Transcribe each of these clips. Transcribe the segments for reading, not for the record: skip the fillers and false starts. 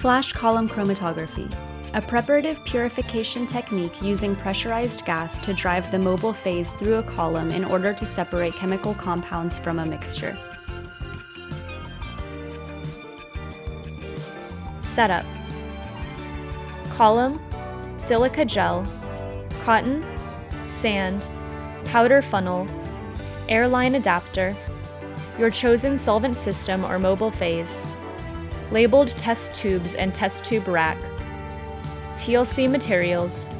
Flash column chromatography, a preparative purification technique using pressurized gas to drive the mobile phase through a column in order to separate chemical compounds from a mixture. Setup: column, silica gel, cotton, sand, powder funnel, airline adapter, your chosen solvent system or mobile phase, labeled test tubes and test tube rack, TLC materials,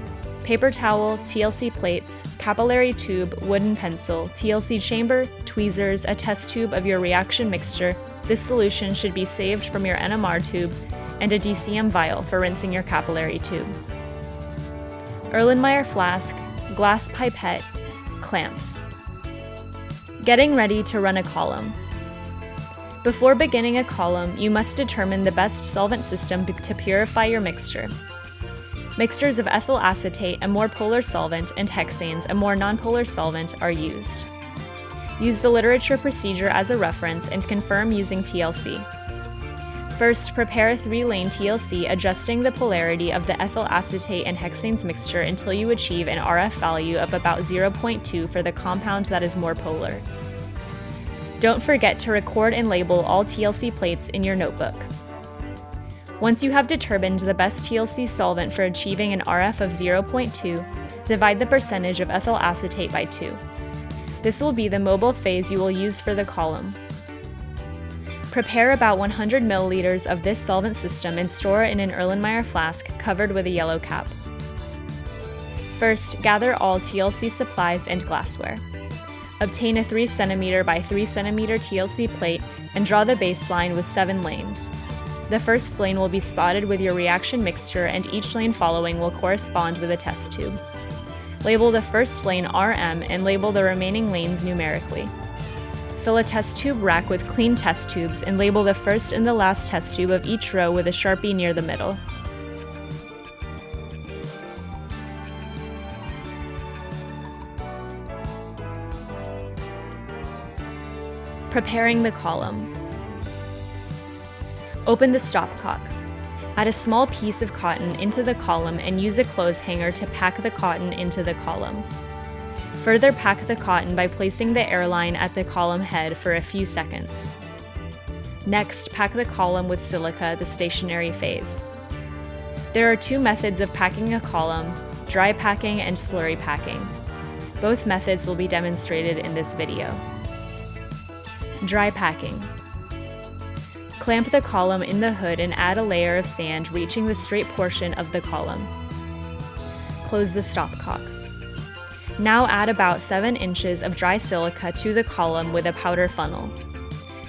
paper towel, TLC plates, capillary tube, wooden pencil, TLC chamber, tweezers, a test tube of your reaction mixture. This solution should be saved from your NMR tube, and a DCM vial for rinsing your capillary tube. Erlenmeyer flask, glass pipette, clamps. Getting ready to run a column. Before beginning a column, you must determine the best solvent system to purify your mixture. Mixtures of ethyl acetate, a more polar solvent, and hexanes, a more nonpolar solvent, are used. Use the literature procedure as a reference and confirm using TLC. First, prepare a 3-lane TLC adjusting the polarity of the ethyl acetate and hexanes mixture until you achieve an RF value of about 0.2 for the compound that is more polar. Don't forget to record and label all TLC plates in your notebook. Once you have determined the best TLC solvent for achieving an RF of 0.2, divide the percentage of ethyl acetate by 2. This will be the mobile phase you will use for the column. Prepare about 100 milliliters of this solvent system and store it in an Erlenmeyer flask covered with a yellow cap. First, gather all TLC supplies and glassware. Obtain a 3 cm by 3 cm TLC plate and draw the baseline with 7 lanes. The first lane will be spotted with your reaction mixture, and each lane following will correspond with a test tube. Label the first lane RM and label the remaining lanes numerically. Fill a test tube rack with clean test tubes and label the first and the last test tube of each row with a Sharpie near the middle. Preparing the column. Open the stopcock. Add a small piece of cotton into the column and use a clothes hanger to pack the cotton into the column. Further pack the cotton by placing the airline at the column head for a few seconds. Next, pack the column with silica, the stationary phase. There are 2 methods of packing a column: dry packing and slurry packing. Both methods will be demonstrated in this video. Dry packing. Clamp the column in the hood and add a layer of sand reaching the straight portion of the column. Close the stopcock. Now add about 7 inches of dry silica to the column with a powder funnel.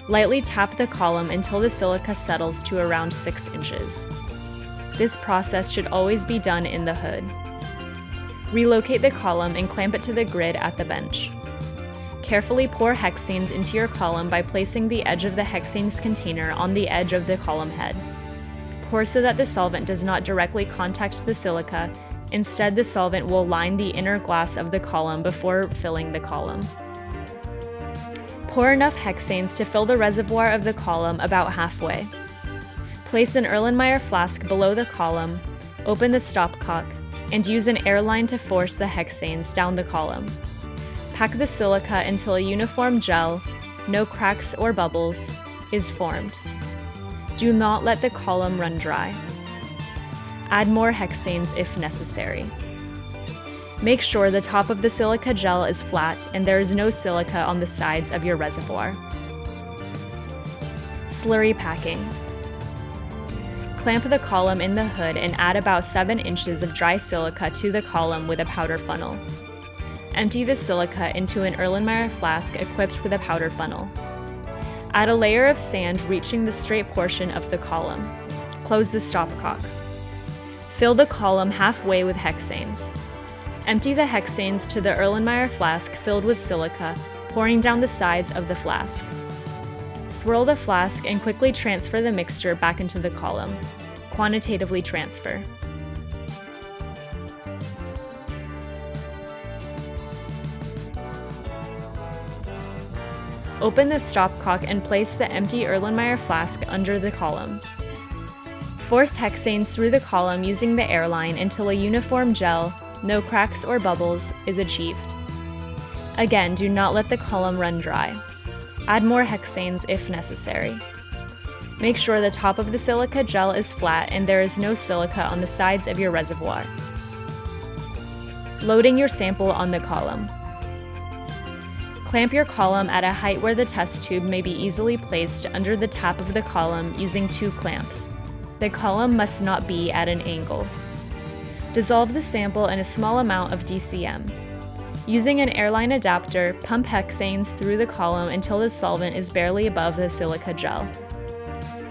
Lightly tap the column until the silica settles to around 6 inches. This process should always be done in the hood. Relocate the column and clamp it to the grid at the bench. Carefully pour hexanes into your column by placing the edge of the hexanes container on the edge of the column head. Pour so that the solvent does not directly contact the silica. Instead, the solvent will line the inner glass of the column before filling the column. Pour enough hexanes to fill the reservoir of the column about halfway. Place an Erlenmeyer flask below the column, open the stopcock, and use an airline to force the hexanes down the column. Pack the silica until a uniform gel, no cracks or bubbles, is formed. Do not let the column run dry. Add more hexanes if necessary. Make sure the top of the silica gel is flat and there is no silica on the sides of your reservoir. Slurry packing. Clamp the column in the hood and add about 7 inches of dry silica to the column with a powder funnel. Empty the silica into an Erlenmeyer flask equipped with a powder funnel. Add a layer of sand reaching the straight portion of the column. Close the stopcock. Fill the column halfway with hexanes. Empty the hexanes to the Erlenmeyer flask filled with silica, pouring down the sides of the flask. Swirl the flask and quickly transfer the mixture back into the column. Quantitatively transfer. Open the stopcock and place the empty Erlenmeyer flask under the column. Force hexanes through the column using the airline until a uniform gel, no cracks or bubbles, is achieved. Again, do not let the column run dry. Add more hexanes if necessary. Make sure the top of the silica gel is flat and there is no silica on the sides of your reservoir. Loading your sample on the column. Clamp your column at a height where the test tube may be easily placed under the tap of the column using 2 clamps. The column must not be at an angle. Dissolve the sample in a small amount of DCM. Using an airline adapter, pump hexanes through the column until the solvent is barely above the silica gel.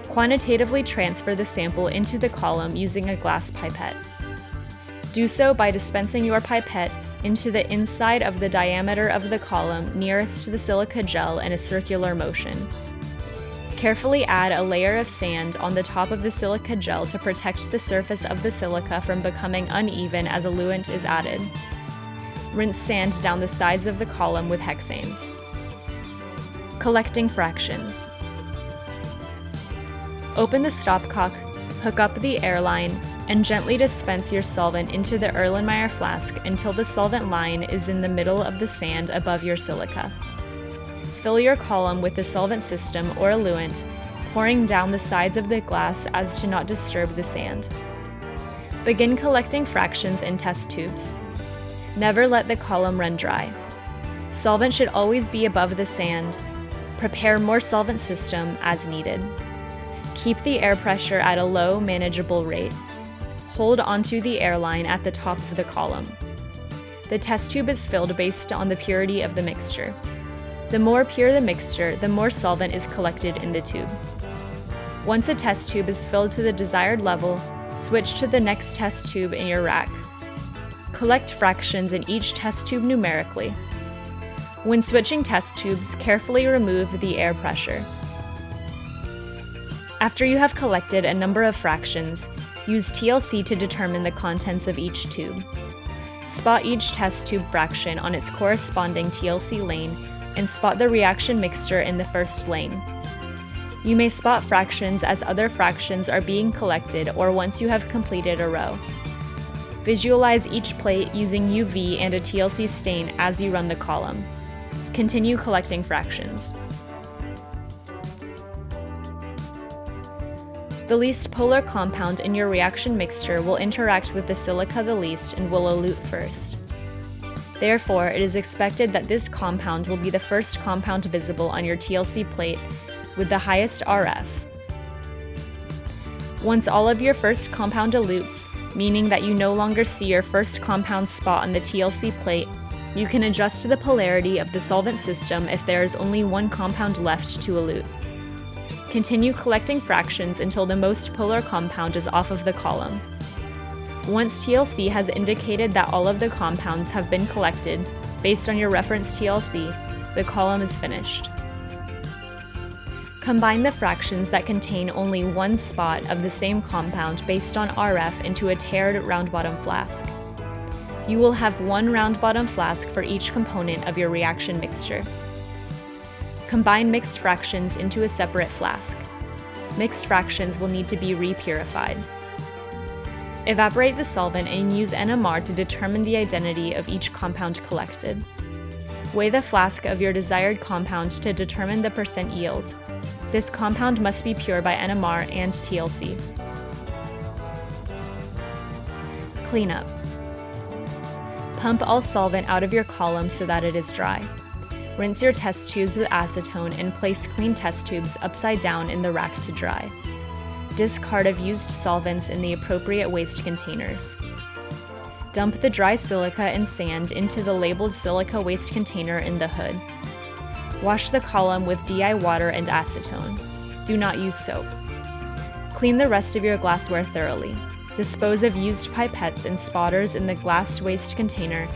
Quantitatively transfer the sample into the column using a glass pipette. Do so by dispensing your pipette into the inside of the diameter of the column nearest to the silica gel in a circular motion. Carefully add a layer of sand on the top of the silica gel to protect the surface of the silica from becoming uneven as eluent is added. Rinse sand down the sides of the column with hexanes. Collecting fractions. Open the stopcock, hook up the airline, and gently dispense your solvent into the Erlenmeyer flask until the solvent line is in the middle of the sand above your silica. Fill your column with the solvent system or eluent, pouring down the sides of the glass as to not disturb the sand. Begin collecting fractions in test tubes. Never let the column run dry. Solvent should always be above the sand. Prepare more solvent system as needed. Keep the air pressure at a low, manageable rate. Hold onto the airline at the top of the column. The test tube is filled based on the purity of the mixture. The more pure the mixture, the more solvent is collected in the tube. Once a test tube is filled to the desired level, switch to the next test tube in your rack. Collect fractions in each test tube numerically. When switching test tubes, carefully remove the air pressure. After you have collected a number of fractions, use TLC to determine the contents of each tube. Spot each test tube fraction on its corresponding TLC lane and spot the reaction mixture in the first lane. You may spot fractions as other fractions are being collected or once you have completed a row. Visualize each plate using UV and a TLC stain as you run the column. Continue collecting fractions. The least polar compound in your reaction mixture will interact with the silica the least and will elute first. Therefore, it is expected that this compound will be the first compound visible on your TLC plate with the highest RF. Once all of your first compound elutes, meaning that you no longer see your first compound spot on the TLC plate, you can adjust the polarity of the solvent system if there is only one compound left to elute. Continue collecting fractions until the most polar compound is off of the column. Once TLC has indicated that all of the compounds have been collected, based on your reference TLC, the column is finished. Combine the fractions that contain only one spot of the same compound based on RF into a tiered round-bottom flask. You will have one round-bottom flask for each component of your reaction mixture. Combine mixed fractions into a separate flask. Mixed fractions will need to be repurified. Evaporate the solvent and use NMR to determine the identity of each compound collected. Weigh the flask of your desired compound to determine the percent yield. This compound must be pure by NMR and TLC. Cleanup. Pump all solvent out of your column so that it is dry. Rinse your test tubes with acetone and place clean test tubes upside down in the rack to dry. Discard of used solvents in the appropriate waste containers. Dump the dry silica and sand into the labeled silica waste container in the hood. Wash the column with DI water and acetone. Do not use soap. Clean the rest of your glassware thoroughly. Dispose of used pipettes and spotters in the glass waste container,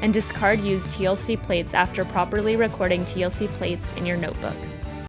and discard used TLC plates after properly recording TLC plates in your notebook.